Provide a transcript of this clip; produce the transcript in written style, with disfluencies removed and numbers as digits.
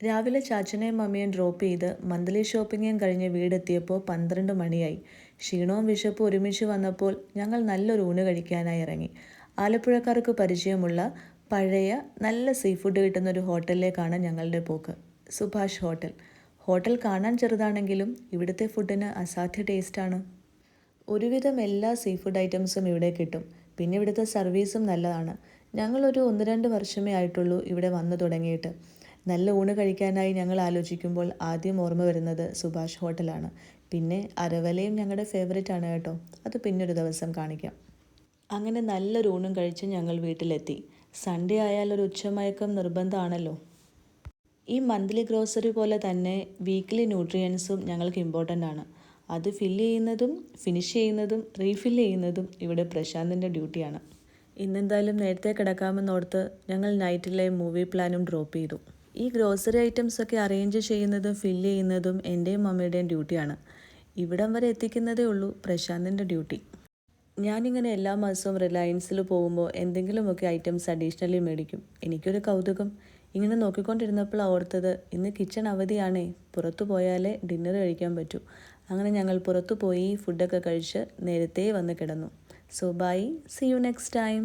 രാവിലെ ചാച്ചനെയും മമ്മിയും ഡ്രോപ്പ് ചെയ്ത് മന്ത്ലി ഷോപ്പിങ്ങും കഴിഞ്ഞ് വീടെത്തിയപ്പോൾ 12 മണിയായി. ക്ഷീണവും വിശപ്പും ഒരുമിച്ച് വന്നപ്പോൾ ഞങ്ങൾ നല്ലൊരു ഊണ് കഴിക്കാനായി ഇറങ്ങി. ആലപ്പുഴക്കാർക്ക് പരിചയമുള്ള പഴയ നല്ല സീ ഫുഡ് കിട്ടുന്ന ഒരു ഹോട്ടലിലേക്കാണ് ഞങ്ങളുടെ പോക്ക്. സുഭാഷ് ഹോട്ടൽ. ഹോട്ടൽ കാണാൻ ചെറുതാണെങ്കിലും ഇവിടുത്തെ ഫുഡിന് അസാധ്യ ടേസ്റ്റാണ്. ഒരുവിധം എല്ലാ സീ ഫുഡ് ഐറ്റംസും ഇവിടെ കിട്ടും. പിന്നെ ഇവിടുത്തെ സർവീസും നല്ലതാണ്. ഞങ്ങളൊരു 1-2 വർഷമേ ആയിട്ടുള്ളൂ ഇവിടെ വന്നു തുടങ്ങിയിട്ട്. നല്ല ഊണ് കഴിക്കാനായി ഞങ്ങൾ ആലോചിക്കുമ്പോൾ ആദ്യം ഓർമ്മ വരുന്നത് സുഭാഷ് ഹോട്ടലാണ്. പിന്നെ അരവലയും ഞങ്ങളുടെ ഫേവറേറ്റ് ആണ് കേട്ടോ. അത് പിന്നൊരു ദിവസം കാണിക്കാം. അങ്ങനെ നല്ലൊരു ഊണും കഴിച്ച് ഞങ്ങൾ വീട്ടിലെത്തി. സൺഡേ ആയാൽ ഒരു ഉച്ചമയക്കം നിർബന്ധമാണല്ലോ. ഈ മന്ത്ലി ഗ്രോസറി പോലെ തന്നെ വീക്ക്ലി ന്യൂട്രിയൻസും ഞങ്ങൾക്ക് ഇമ്പോർട്ടൻ്റ് ആണ്. അത് ഫില്ല് ചെയ്യുന്നതും ഫിനിഷ് ചെയ്യുന്നതും റീഫില്ല് ചെയ്യുന്നതും ഇവിടെ പ്രശാന്തിൻ്റെ ഡ്യൂട്ടിയാണ്. ഇന്നെന്തായാലും നേരത്തെ കിടക്കാമെന്നോർത്ത് ഞങ്ങൾ നൈറ്റിലെ മൂവി പ്ലാനും ഡ്രോപ്പ് ചെയ്തു. ഈ ഗ്രോസറി ഐറ്റംസൊക്കെ അറേഞ്ച് ചെയ്യുന്നതും ഫില്ല് ചെയ്യുന്നതും എൻ്റെയും മമ്മിയുടെയും ഡ്യൂട്ടിയാണ്. ഇവിടം വരെ എത്തിക്കുന്നതേ ഉള്ളൂ പ്രശാന്തിൻ്റെ ഡ്യൂട്ടി. ഞാനിങ്ങനെ എല്ലാ മാസവും റിലയൻസിൽ പോകുമ്പോൾ എന്തെങ്കിലുമൊക്കെ ഐറ്റംസ് അഡീഷണലി മേടിക്കും. എനിക്കൊരു കൗതുകം. ഇങ്ങനെ നോക്കിക്കൊണ്ടിരുന്നപ്പോൾ ഓർത്തത് ഇന്ന് കിച്ചൺ അവധിയാണേ, പുറത്തു പോയാലേ ഡിന്നർ കഴിക്കാൻ പറ്റൂ. അങ്ങനെ ഞങ്ങൾ പുറത്തു പോയി ഫുഡൊക്കെ കഴിച്ച് നേരത്തെ വന്ന് കിടന്നു. So bye, see you next time.